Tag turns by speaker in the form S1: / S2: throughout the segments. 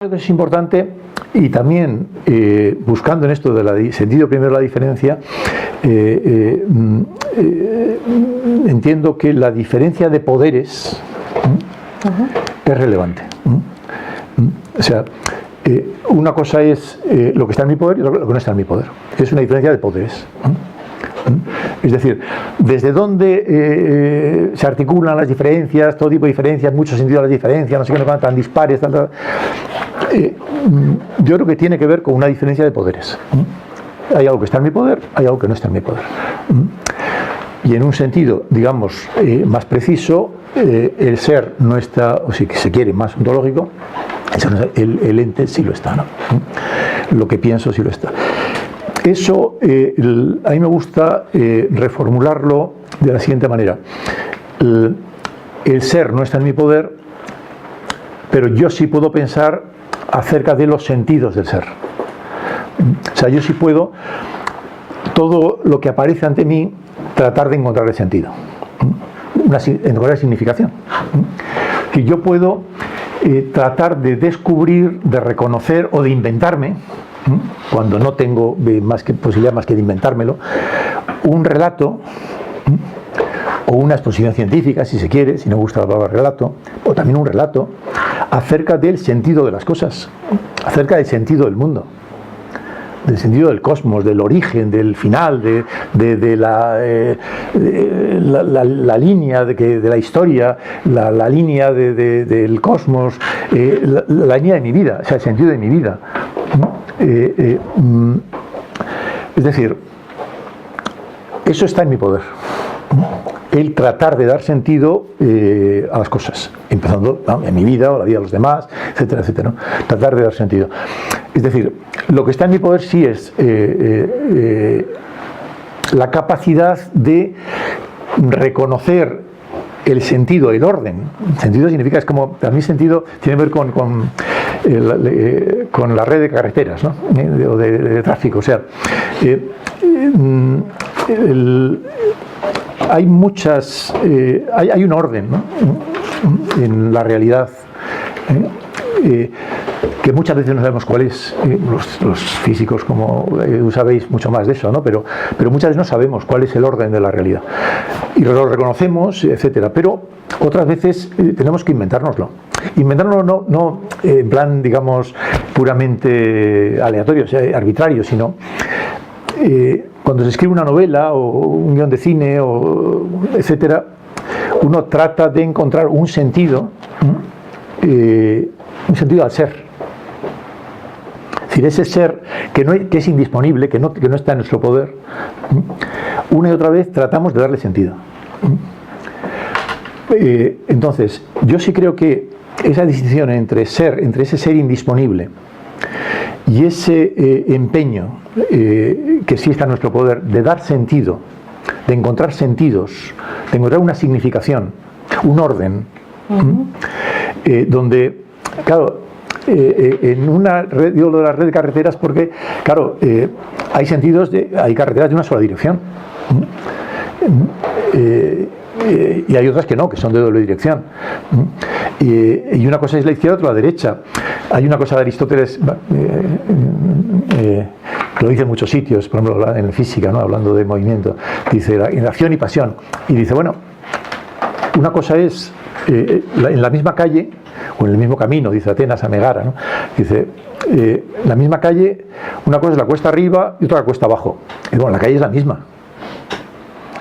S1: Creo que es importante, y también buscando en esto del sentido primero de la diferencia, entiendo que la diferencia de poderes es relevante. O sea, una cosa es lo que está en mi poder y lo que no está en mi poder. Es una diferencia de poderes. Es decir, desde dónde se articulan las diferencias, todo tipo de diferencias, mucho sentido de las diferencias, no sé qué, no tan dispares, yo creo que tiene que ver con una diferencia de poderes. Hay algo que está en mi poder, hay algo que no está en mi poder. Y en un sentido, digamos, más preciso, el ser no está, o si se quiere, más ontológico, el ente sí lo está, ¿no? Lo que pienso sí lo está. Eso, a mí me gusta reformularlo de la siguiente manera. El ser no está en mi poder, pero yo sí puedo pensar acerca de los sentidos del ser. O sea, yo sí puedo, todo lo que aparece ante mí, tratar de encontrarle sentido, encontrar significación. Y yo puedo tratar de descubrir, de reconocer o de inventarme, cuando no tengo posibilidad más que de inventármelo, un relato o una exposición científica, si se quiere, si no gusta la palabra relato, o también un relato acerca del sentido de las cosas, acerca del sentido del mundo, del sentido del cosmos, del origen, del final, de la línea de la historia, la línea del cosmos, la línea de mi vida, o sea, el sentido de mi vida. Es decir, eso está en mi poder. El tratar de dar sentido a las cosas, empezando en mi vida o la vida de los demás, etcétera, etcétera, ¿no? Tratar de dar sentido. Es decir, lo que está en mi poder sí es la capacidad de reconocer el sentido, el orden. El sentido significa, es como, para mí sentido tiene que ver con la red de carreteras, ¿no? O de tráfico. O sea, hay muchas, hay un orden, ¿no? En la realidad, que muchas veces no sabemos cuál es. Los físicos, como sabéis mucho más de eso, ¿no? Pero muchas veces no sabemos cuál es el orden de la realidad. Y lo reconocemos, etcétera. Pero otras veces tenemos que inventárnoslo. Inventárnoslo no en plan, digamos, puramente aleatorio, o sea, arbitrario, sino cuando se escribe una novela o un guión de cine, o etcétera, uno trata de encontrar un sentido al ser. Es decir, ese ser que es indisponible, que no está en nuestro poder, una y otra vez tratamos de darle sentido. Entonces, yo sí creo que esa distinción entre ese ser indisponible y ese empeño que sí está en nuestro poder de dar sentido, de encontrar sentidos, de encontrar una significación, un orden, donde, claro, en una red, digo lo de la red de carreteras porque, claro, hay carreteras de una sola dirección. Y hay otras que no, que son de doble dirección. Y una cosa es la izquierda, otra la derecha. Hay una cosa de Aristóteles, que lo dice en muchos sitios, por ejemplo en física, ¿no? Hablando de movimiento, dice en acción y pasión. Y dice, bueno, una cosa es en la misma calle, o en el mismo camino, dice Atenas a Megara, ¿no? Dice, la misma calle, una cosa es la cuesta arriba y otra la cuesta abajo. Y bueno, la calle es la misma.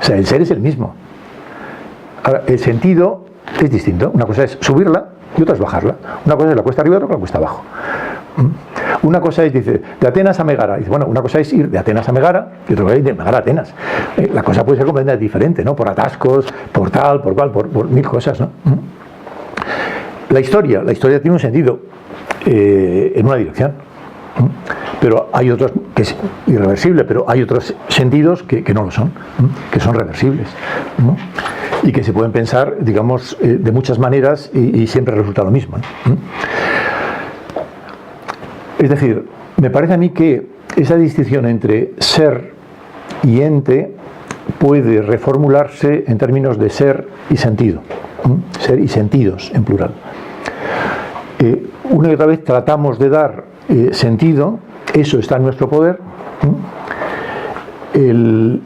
S1: O sea, el ser es el mismo. Ahora, el sentido es distinto. Una cosa es subirla y otra es bajarla. Una cosa es la cuesta arriba y otra la cuesta abajo. Una cosa es, dice, de Atenas a Megara. Dice, bueno, una cosa es ir de Atenas a Megara y otra cosa es de Megara a Atenas. La cosa puede ser completamente diferente, ¿no? Por atascos, por tal, por cual, por mil cosas, ¿no? La historia tiene un sentido en una dirección. Pero hay otros que es irreversible, pero hay otros sentidos que no lo son, que son reversibles, ¿no? Y que se pueden pensar, digamos, de muchas maneras y siempre resulta lo mismo, ¿no? Es decir, me parece a mí que esa distinción entre ser y ente puede reformularse en términos de ser y sentido, ser y sentidos en plural. una y otra vez tratamos de dar sentido, eso está en nuestro poder. El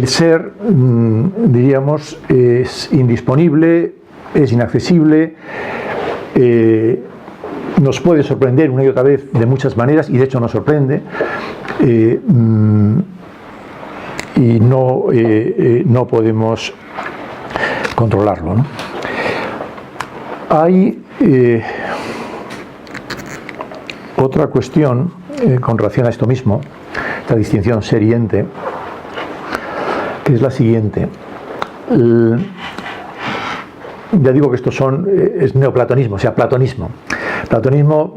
S1: ser, diríamos, es indisponible, es inaccesible, nos puede sorprender una y otra vez de muchas maneras, y de hecho nos sorprende, y no podemos controlarlo, ¿no? Hay otra cuestión con relación a esto mismo, esta distinción ser y ente, que es la siguiente. Ya digo que estos es neoplatonismo, o sea, platonismo. Platonismo,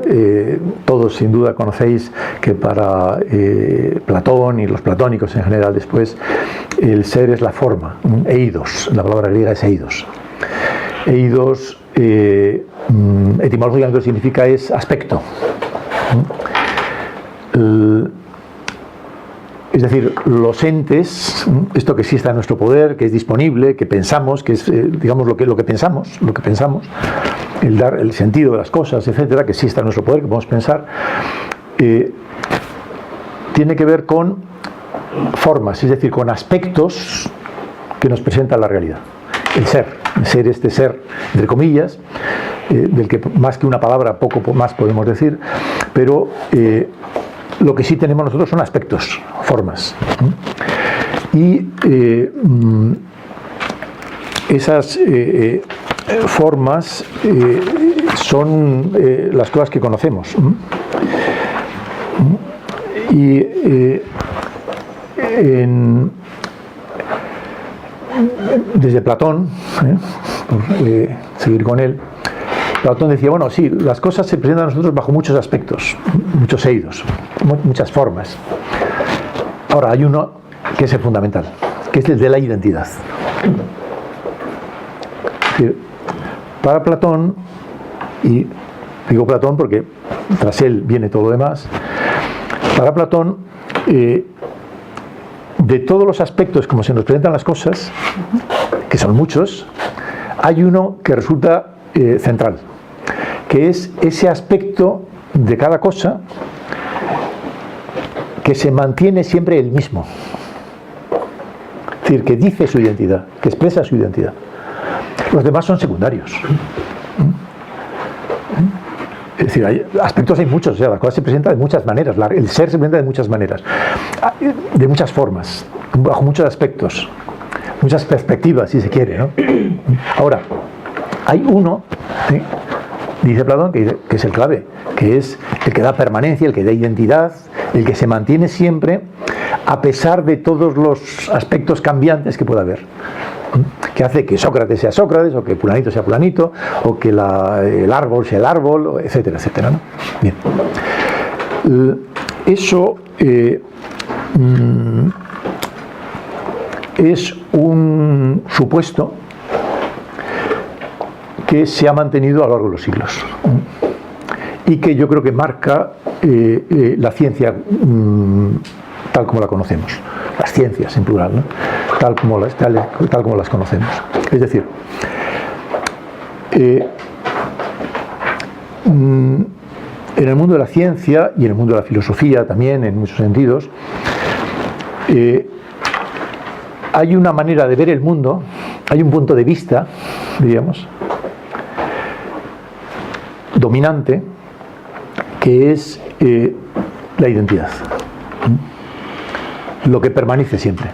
S1: todos sin duda conocéis que para Platón y los platónicos en general después, el ser es la forma, eidos, la palabra griega es eidos. Eidos etimológicamente significa es aspecto. Es decir, los entes, esto que sí está en nuestro poder, que es disponible, que pensamos, que es, digamos, lo que pensamos, el dar el sentido de las cosas, etcétera, que sí está en nuestro poder, que podemos pensar, tiene que ver con formas, es decir, con aspectos que nos presentan la realidad. El ser, este ser, entre comillas, del que más que una palabra, poco más podemos decir, pero lo que sí tenemos nosotros son aspectos, formas. Y esas formas son las cosas que conocemos. Y desde Platón, por seguir con él, Platón decía, bueno, sí, las cosas se presentan a nosotros bajo muchos aspectos, muchos eidos, muchas formas. Ahora, hay uno que es el fundamental, que es el de la identidad. Es decir, para Platón, y digo Platón porque tras él viene todo lo demás, para Platón, de todos los aspectos como se nos presentan las cosas, que son muchos, hay uno que resulta central, que es ese aspecto de cada cosa que se mantiene siempre el mismo. Es decir, que dice su identidad, que expresa su identidad. Los demás son secundarios. Es decir, aspectos hay muchos, o sea, la cosa se presenta de muchas maneras, el ser se presenta de muchas maneras, de muchas formas, bajo muchos aspectos, muchas perspectivas, si se quiere, ¿no? Ahora, hay uno, dice Platón, que es el clave, que es el que da permanencia, el que da identidad, el que se mantiene siempre, a pesar de todos los aspectos cambiantes que pueda haber. Que hace que Sócrates sea Sócrates, o que Fulanito sea Fulanito, o que el árbol sea el árbol, etcétera, etcétera, ¿no? Bien. Eso es un supuesto que se ha mantenido a lo largo de los siglos y que yo creo que marca la ciencia tal como la conocemos, las ciencias en plural, ¿no? tal como las conocemos. Es decir, en el mundo de la ciencia y en el mundo de la filosofía también, en muchos sentidos, hay una manera de ver el mundo, hay un punto de vista, diríamos, dominante, que es la identidad, lo que permanece siempre,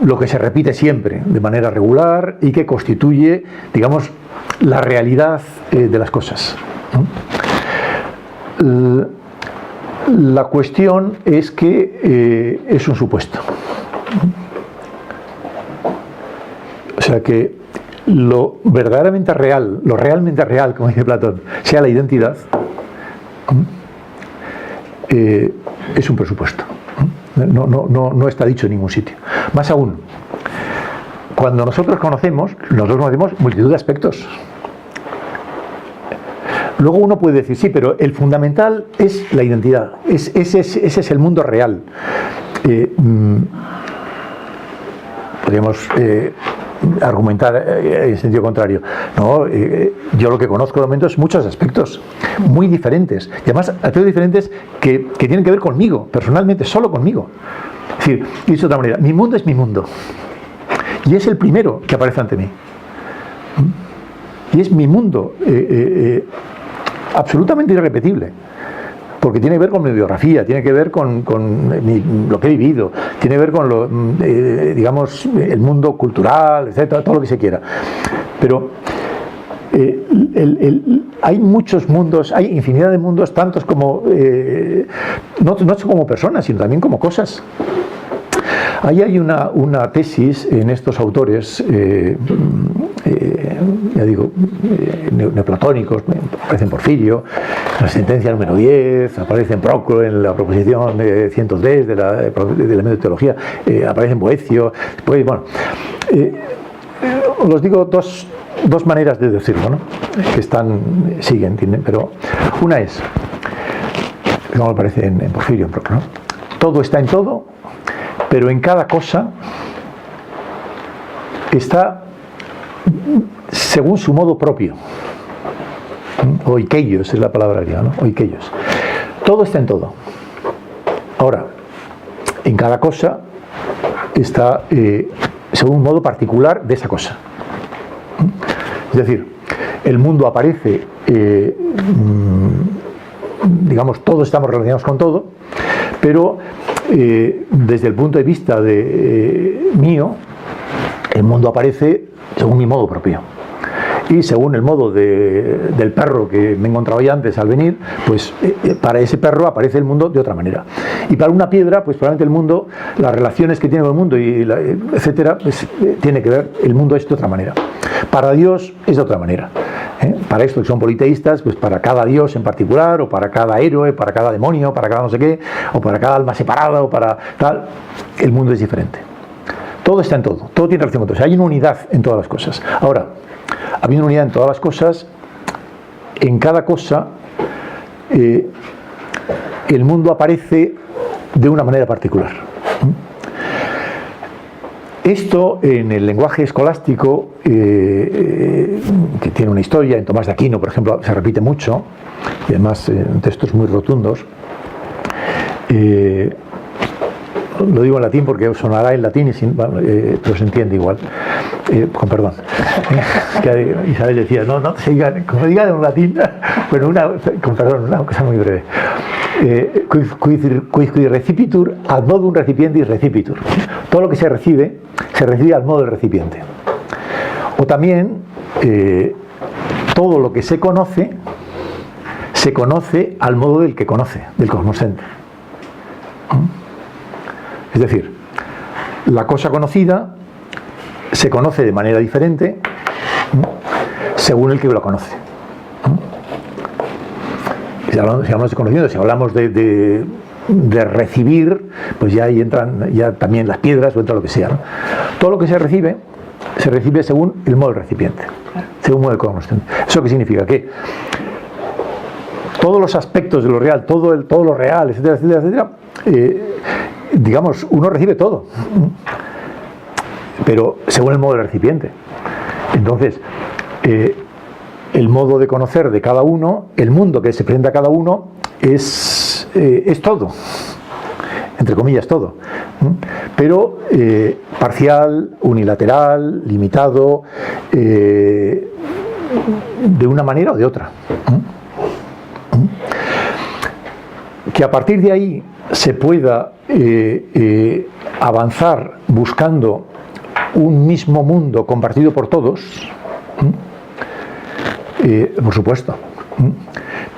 S1: lo que se repite siempre de manera regular y que constituye, digamos, la realidad de las cosas. La cuestión es que es un supuesto. O sea que lo verdaderamente real, lo realmente real, como dice Platón, sea la identidad, es un presupuesto. No está dicho en ningún sitio. Más aún, cuando nosotros conocemos multitud de aspectos. Luego uno puede decir, sí, pero el fundamental es la identidad, ese es el mundo real. Podríamos argumentar en sentido contrario. No, yo lo que conozco de momento es muchos aspectos muy diferentes, y además aspectos diferentes que tienen que ver conmigo, personalmente, solo conmigo. Es decir, dicho de otra manera, mi mundo es mi mundo, y es el primero que aparece ante mí. Y es mi mundo absolutamente irrepetible, porque tiene que ver con mi biografía, tiene que ver con lo que he vivido, tiene que ver con digamos, el mundo cultural, etcétera, todo lo que se quiera. Pero hay muchos mundos, hay infinidad de mundos, tantos como, no como personas, sino también como cosas. Ahí hay una tesis en estos autores, ya digo, neoplatónicos, aparece en Porfirio, en la sentencia número 10, aparece en Proclo, en la proposición 103 de la metodología, aparece en Boecio, pues, bueno, os digo dos maneras de decirlo, ¿no? Que siguen, pero una es, como aparece en Porfirio, en Proclo, ¿no? Todo está en todo, pero en cada cosa está según su modo propio. Oikeios es la palabra griega, ¿no? Oikeios. Todo está en todo. Ahora, en cada cosa está según un modo particular de esa cosa. Es decir, el mundo aparece, digamos, todos estamos relacionados con todo, pero desde el punto de vista mío, el mundo aparece según mi modo propio. Y según el modo del perro que me encontraba ya antes al venir, pues para ese perro aparece el mundo de otra manera. Y para una piedra, pues probablemente el mundo, las relaciones que tiene con el mundo, etcétera, pues tiene que ver, el mundo es de otra manera. Para Dios es de otra manera. Para estos que son politeístas, pues para cada dios en particular, o para cada héroe, para cada demonio, para cada no sé qué, o para cada alma separada, o para tal, el mundo es diferente. Todo está en todo, todo tiene relación con todo. O sea, hay una unidad en todas las cosas. Ahora, habiendo una unidad en todas las cosas, en cada cosa el mundo aparece de una manera particular. Esto en el lenguaje escolástico, que tiene una historia, en Tomás de Aquino, por ejemplo, se repite mucho, y además en textos muy rotundos. Lo digo en latín porque sonará en latín, pero se entiende igual. Con perdón. Que Isabel decía, no se diga, como diga en latín, bueno, con perdón, una cosa muy breve. Quid recipitur ad modum recipiendis recipitur. Todo lo que se recibe al modo del recipiente. O también todo lo que se conoce al modo del que conoce, del cognoscente. Es decir, la cosa conocida se conoce de manera diferente según el que lo conoce. Si hablamos de conocimiento, si hablamos de recibir, pues ya ahí entran ya también las piedras o entra lo que sea, ¿no? Todo lo que se recibe según el modo del recipiente, según el modo del cognoscente. ¿Eso qué significa? Que todos los aspectos de lo real, todo lo real, etcétera, etcétera, etcétera, digamos, uno recibe todo, pero según el modo del recipiente. Entonces, el modo de conocer de cada uno, el mundo que se presenta a cada uno, es todo, entre comillas todo, pero parcial, unilateral, limitado, de una manera o de otra. Que a partir de ahí se pueda avanzar buscando un mismo mundo compartido por todos, por supuesto.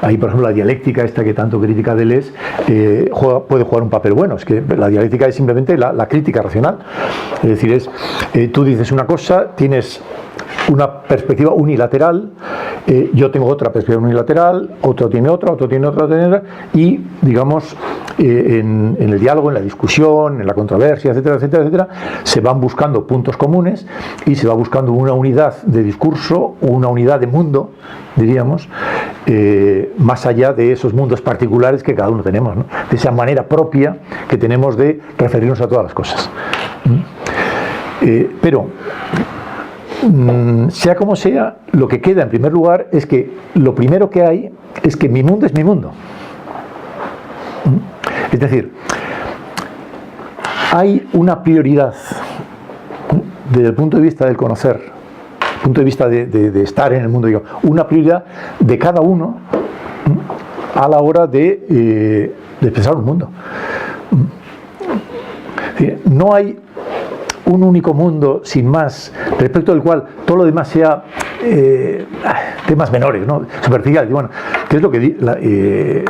S1: Ahí, por ejemplo, la dialéctica esta que tanto critica Deleuze puede jugar un papel bueno. Es que la dialéctica es simplemente la crítica racional. Es decir, tú dices una cosa, tienes una perspectiva unilateral, yo tengo otra perspectiva unilateral, otro tiene otra, y digamos, en el diálogo, en la discusión, en la controversia, etcétera, etcétera, etcétera, se van buscando puntos comunes y se va buscando una unidad de discurso, una unidad de mundo, diríamos, más allá de esos mundos particulares que cada uno tenemos, ¿no? De esa manera propia que tenemos de referirnos a todas las cosas. Pero sea como sea, lo que queda en primer lugar es que lo primero que hay es que mi mundo es mi mundo. Es decir, hay una prioridad desde el punto de vista del conocer, punto de vista de estar en el mundo, digamos, una prioridad de cada uno a la hora de pensar un mundo. Es decir, no hay un único mundo sin más, respecto del cual todo lo demás sea temas menores, ¿no? Superficiales. Bueno, ¿qué es lo que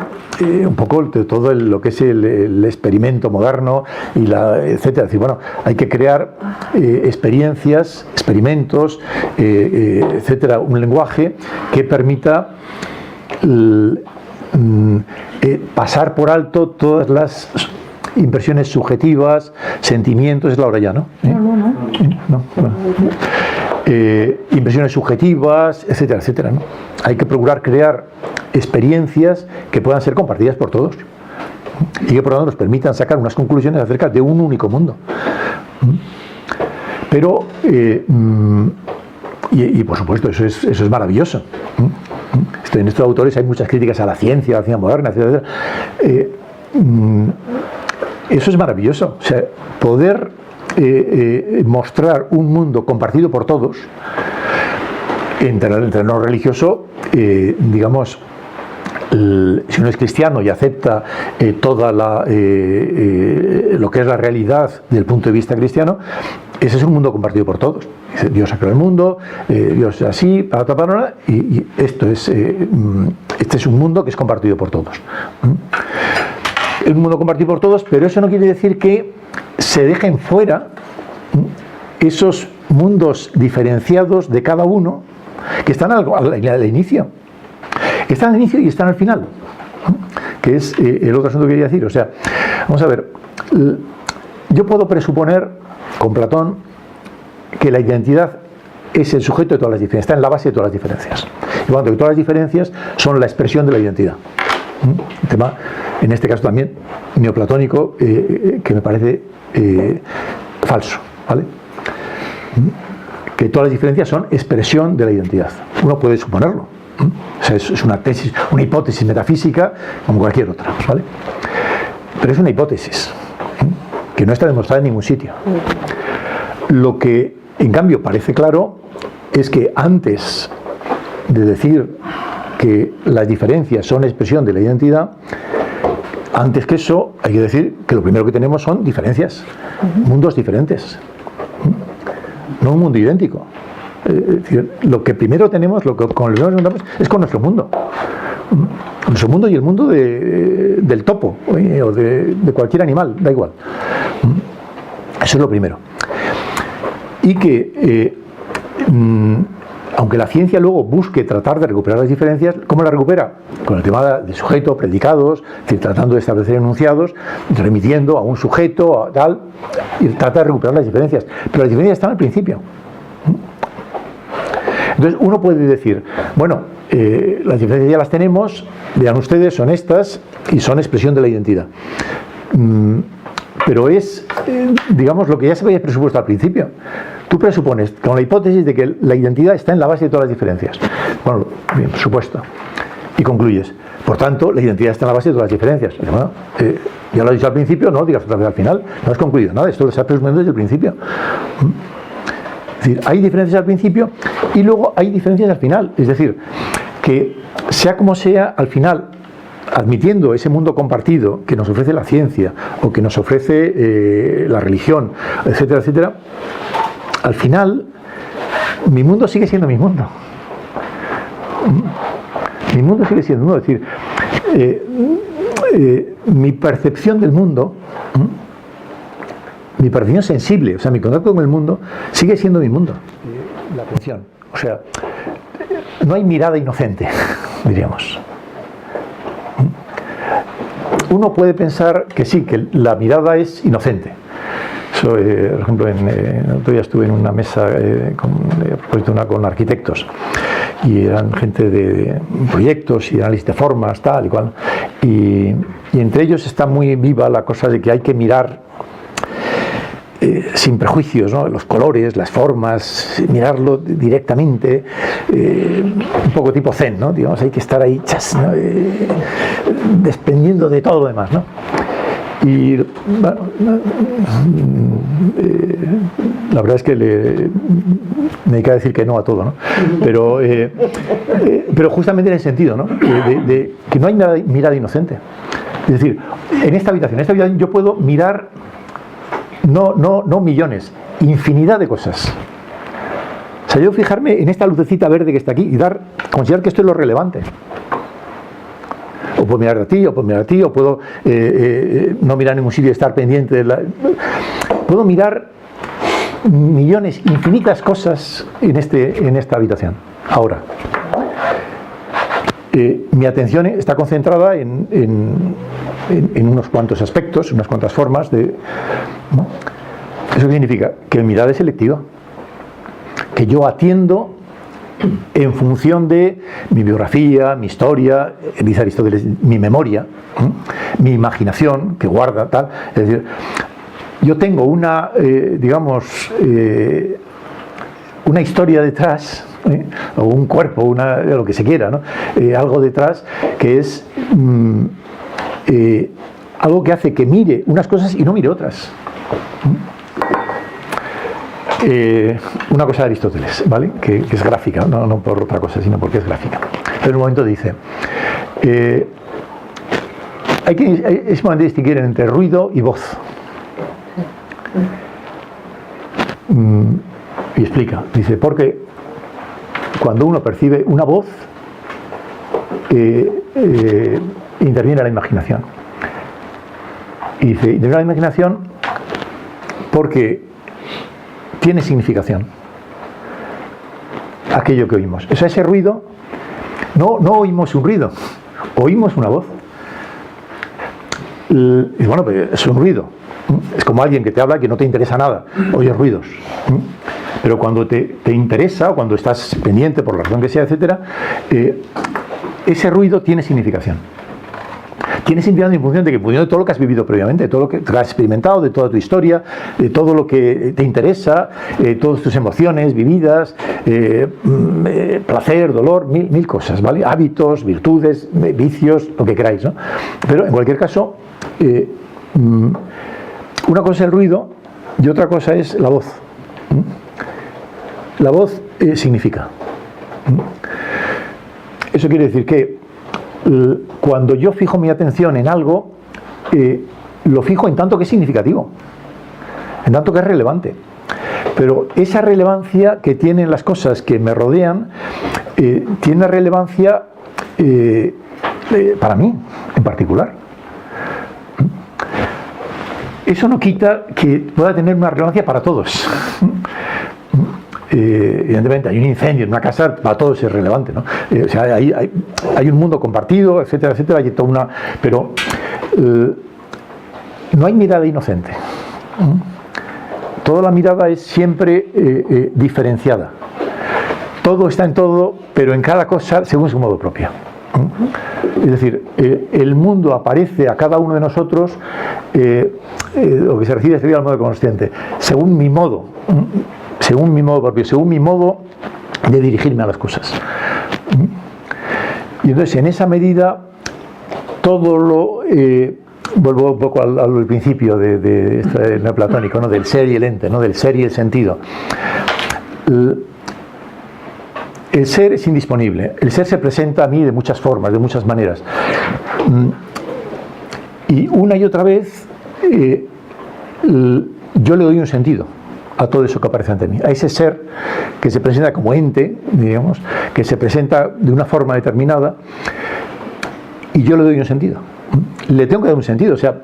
S1: un poco de todo lo que es el experimento moderno y etcétera? Es decir, bueno, hay que crear experiencias, experimentos, etcétera, un lenguaje que permita pasar por alto todas las impresiones subjetivas, sentimientos, es la hora ya, ¿no? No, bueno. Impresiones subjetivas, etcétera, etcétera, ¿no? Hay que procurar crear experiencias que puedan ser compartidas por todos y que por lo tanto nos permitan sacar unas conclusiones acerca de un único mundo. Pero, por supuesto, eso es maravilloso. En estos autores hay muchas críticas a la ciencia moderna, etcétera, etcétera. Eso es maravilloso, o sea, poder mostrar un mundo compartido por todos. En el terreno religioso, digamos, si uno es cristiano y acepta toda lo que es la realidad desde el punto de vista cristiano, ese es un mundo compartido por todos. Dios ha creado el mundo, Dios es así, y esto es, este es un mundo que es compartido por todos. El mundo compartido por todos, pero eso no quiere decir que se dejen fuera esos mundos diferenciados de cada uno que están al inicio. Están al inicio y están al final, que es el otro asunto que quería decir. O sea, vamos a ver, yo puedo presuponer con Platón que la identidad es el sujeto de todas las diferencias, está en la base de todas las diferencias. Y cuando todas las diferencias son la expresión de la identidad. Un tema, en este caso también, neoplatónico, que me parece falso, ¿vale? Que todas las diferencias son expresión de la identidad. Uno puede suponerlo. O sea, es una tesis, una hipótesis metafísica como cualquier otra, ¿vale? Pero es una hipótesis que no está demostrada en ningún sitio. Lo que, en cambio, parece claro es que antes de decir que las diferencias son expresión de la identidad, antes que eso hay que decir que lo primero que tenemos son diferencias, mundos diferentes, no un mundo idéntico. Es decir, lo que primero tenemos, lo que con lo que nos encontramos es con nuestro mundo. Nuestro mundo y el mundo del topo o de cualquier animal, da igual. Eso es lo primero. Y que, aunque la ciencia luego busque tratar de recuperar las diferencias, ¿cómo la recupera? Con el tema de sujeto, predicados, es decir, tratando de establecer enunciados, remitiendo a un sujeto, a tal, y trata de recuperar las diferencias. Pero las diferencias están al principio. Entonces uno puede decir, bueno, las diferencias ya las tenemos, vean ustedes, son estas y son expresión de la identidad. Pero es, digamos, lo que ya se había presupuesto al principio. Tú presupones, con la hipótesis de que la identidad está en la base de todas las diferencias. Bueno, bien, por supuesto. Y concluyes, por tanto, la identidad está en la base de todas las diferencias. Bueno, ya lo he dicho al principio, no lo digas otra vez al final, no has concluido nada, esto lo estás presumiendo desde el principio. Es decir, hay diferencias al principio y luego hay diferencias al final. Es decir, que sea como sea, al final, admitiendo ese mundo compartido que nos ofrece la ciencia o que nos ofrece la religión, etcétera, etcétera, al final, mi mundo sigue siendo mi mundo. Mi mundo sigue siendo uno. Es decir, mi percepción del mundo, mi percepción sensible, o sea, mi contacto con el mundo, sigue siendo mi mundo. La atención. O sea, no hay mirada inocente, diríamos. Uno puede pensar que sí, que la mirada es inocente. Eso, por ejemplo, el otro día estuve en una mesa con arquitectos y eran gente de proyectos y análisis de formas, tal y cual. Y entre ellos está muy viva la cosa de que hay que mirar sin prejuicios, ¿no? Los colores, las formas, mirarlo directamente, un poco tipo zen, ¿no? Digamos, hay que estar ahí, ¿no? Desprendiendo de todo lo demás, ¿no? Y bueno, la verdad es que me dedica a decir que no a todo, ¿no? Pero justamente en el sentido, ¿no? De que no hay mirada inocente. Es decir, en esta habitación yo puedo mirar no millones, infinidad de cosas. O sea, yo fijarme en esta lucecita verde que está aquí y considerar que esto es lo relevante. O puedo mirar a ti, o puedo no mirar en ningún sitio y estar pendiente de Puedo mirar millones, infinitas cosas en esta habitación. Ahora, mi atención está concentrada en unos cuantos aspectos, unas cuantas formas ¿no? ¿Eso qué significa? Que mi mirada es selectiva. Que yo atiendo en función de mi biografía, mi historia, dice Aristóteles, mi memoria, mi imaginación, que guarda, tal. Es decir, yo tengo una historia detrás, o un cuerpo, lo que se quiera, ¿no? Algo detrás que es algo que hace que mire unas cosas y no mire otras. Una cosa de Aristóteles, ¿vale? Que es gráfica, no por otra cosa, sino porque es gráfica. En un momento dice, es momento de distinguir entre ruido y voz. Y explica, dice, porque cuando uno percibe una voz, interviene la imaginación. Y dice, interviene la imaginación porque tiene significación aquello que oímos. O sea, ese ruido, no oímos un ruido, oímos una voz. Y bueno, pues es un ruido. Es como alguien que te habla que no te interesa nada, oyes ruidos. Pero cuando te interesa, o cuando estás pendiente por la razón que sea, etcétera, ese ruido tiene significación. Tiene significado en función de todo lo que has vivido previamente, de todo lo que has experimentado, de toda tu historia, de todo lo que te interesa, todas tus emociones vividas, placer, dolor, mil cosas, ¿vale? Hábitos, virtudes, vicios, lo que queráis, ¿no? Pero en cualquier caso, una cosa es el ruido y otra cosa es la voz. La voz significa. Eso quiere decir que cuando yo fijo mi atención en algo, lo fijo en tanto que es significativo, en tanto que es relevante. Pero esa relevancia que tienen las cosas que me rodean, tiene relevancia para mí en particular. Eso no quita que pueda tener una relevancia para todos. Evidentemente hay un incendio en una casa, para todos es relevante, ¿no? O sea, hay un mundo compartido, etcétera, etcétera, hay toda pero no hay mirada inocente. Toda la mirada es siempre diferenciada. Todo está en todo, pero en cada cosa según su modo propio. Es decir, el mundo aparece a cada uno de nosotros, lo que se recibe sería el modo consciente, según mi modo propio, según mi modo de dirigirme a las cosas. Y entonces, en esa medida, todo lo... vuelvo un poco al principio de este neoplatónico, ¿no? Del ser y el ente, ¿no? Del ser y el sentido. El ser es indisponible. El ser se presenta a mí de muchas formas, de muchas maneras. Y una y otra vez yo le doy un sentido a todo eso que aparece ante mí, a ese ser que se presenta como ente, digamos, que se presenta de una forma determinada, y yo le doy un sentido. Le tengo que dar un sentido, o sea,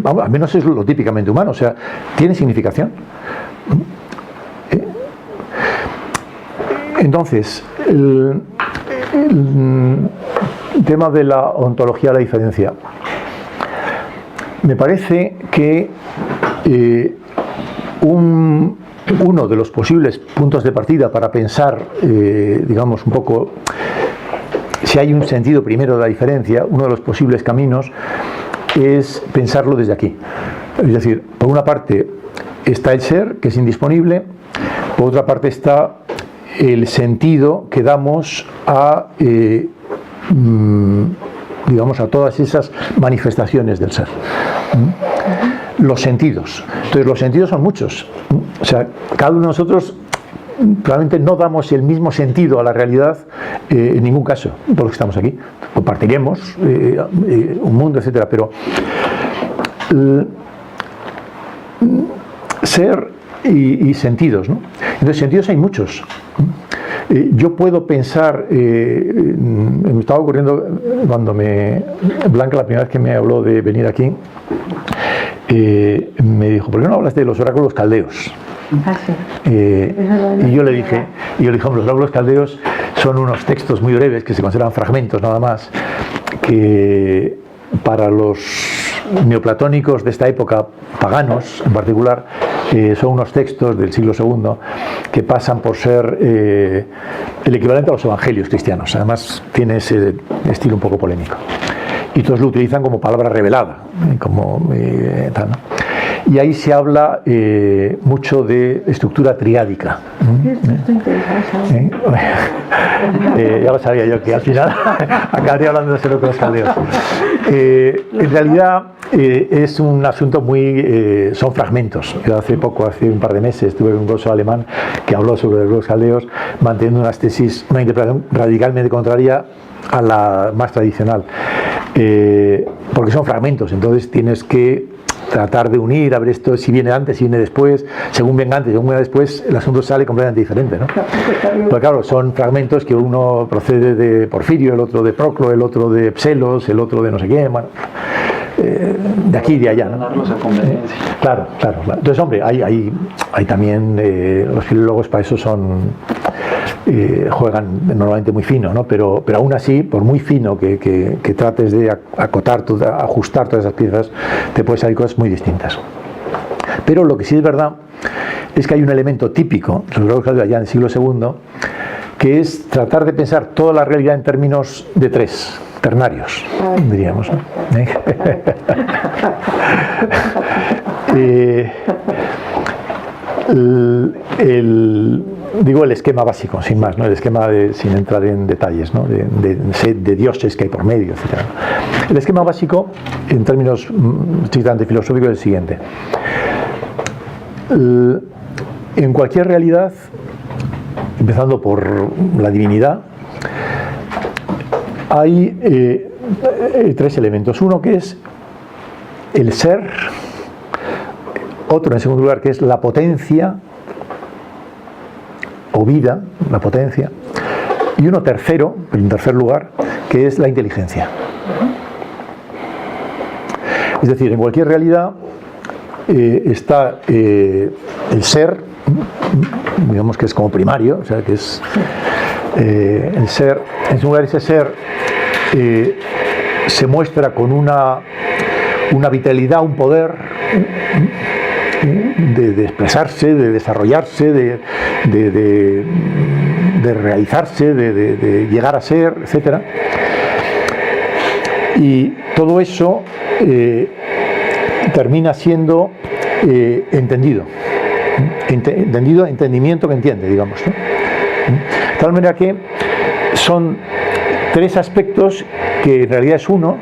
S1: al menos es lo típicamente humano, o sea, tiene significación. Entonces, el tema de la ontología de la diferencia. Me parece que uno de los posibles puntos de partida para pensar, digamos, un poco si hay un sentido primero de la diferencia, uno de los posibles caminos es pensarlo desde aquí. Es decir, por una parte, está el ser, que es indisponible. Por otra parte está el sentido que damos a, digamos, a todas esas manifestaciones del ser. Los sentidos. Entonces, los sentidos son muchos. O sea, cada uno de nosotros realmente no damos el mismo sentido a la realidad en ningún caso, por los que estamos aquí. Compartiremos un mundo, etcétera, pero ser y sentidos, ¿no? Entonces, sentidos hay muchos. Yo puedo pensar, me estaba ocurriendo cuando Blanca, la primera vez que me habló de venir aquí, me dijo, ¿por qué no hablas de los oráculos caldeos? Y yo le dije, los oráculos caldeos son unos textos muy breves que se consideran fragmentos nada más, que para los neoplatónicos de esta época, paganos en particular, son unos textos del siglo II que pasan por ser el equivalente a los evangelios cristianos. Además tiene ese estilo un poco polémico y todos lo utilizan como palabra revelada, como tal, ¿no? Y ahí se habla mucho de estructura triádica. Ya lo sabía yo, que al final acabaría hablando de los caldeos. En realidad es un asunto muy... son fragmentos. Yo hace un par de meses, tuve un curso alemán que habló sobre los caldeos, manteniendo una interpretación radicalmente contraria a la más tradicional. Porque son fragmentos, entonces tienes que tratar de unir, a ver esto, si viene antes, si viene después, según venga antes, según venga después, el asunto sale completamente diferente, ¿no? Porque claro, son fragmentos que uno procede de Porfirio, el otro de Proclo, el otro de Pselos, el otro de no sé quién, bueno, de aquí y de allá, ¿no? Claro. Entonces, hombre, hay también, los filólogos para eso juegan normalmente muy fino, ¿no? Pero aún así, por muy fino que trates de acotar, ajustar todas esas piezas, te pueden salir cosas muy distintas. Pero lo que sí es verdad es que hay un elemento típico, ya en el siglo II, que es tratar de pensar toda la realidad en términos de tres, ternarios, diríamos, ¿no? Digo el esquema básico, sin más, ¿no? El esquema sin entrar en detalles, ¿no? de dioses que hay por medio, etc. El esquema básico, en términos estrictamente filosóficos, es el siguiente. En cualquier realidad, empezando por la divinidad, hay tres elementos. Uno que es el ser, otro en segundo lugar que es la potencia o vida, la potencia, y uno tercero, en tercer lugar, que es la inteligencia. Es decir, en cualquier realidad está el ser, digamos que es como primario, o sea, que es el ser. En segundo lugar, ese ser se muestra con una vitalidad, un poder de expresarse, de desarrollarse, de realizarse, de llegar a ser, etc. Y todo eso termina siendo entendimiento que entiende, digamos, ¿no? De tal manera que son tres aspectos que en realidad es uno.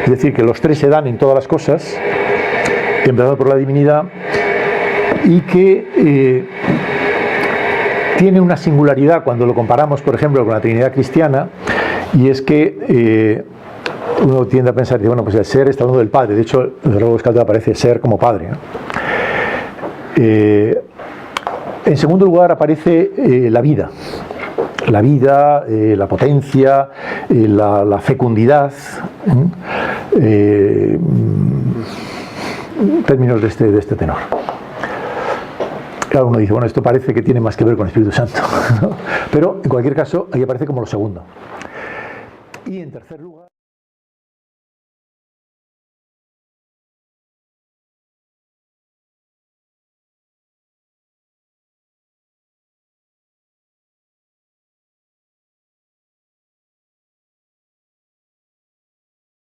S1: Es decir, que los tres se dan en todas las cosas, empezando por la divinidad, y que tiene una singularidad cuando lo comparamos, por ejemplo, con la Trinidad cristiana, y es que uno tiende a pensar que, bueno, pues el ser está hablando del Padre. De hecho, en el Robo Caldeo aparece ser como Padre, ¿no? En segundo lugar aparece la vida. La vida, la potencia, la fecundidad, términos de este tenor. Claro, uno dice, bueno, esto parece que tiene más que ver con el Espíritu Santo, ¿no? Pero en cualquier caso, ahí aparece como lo segundo. Y en tercer lugar...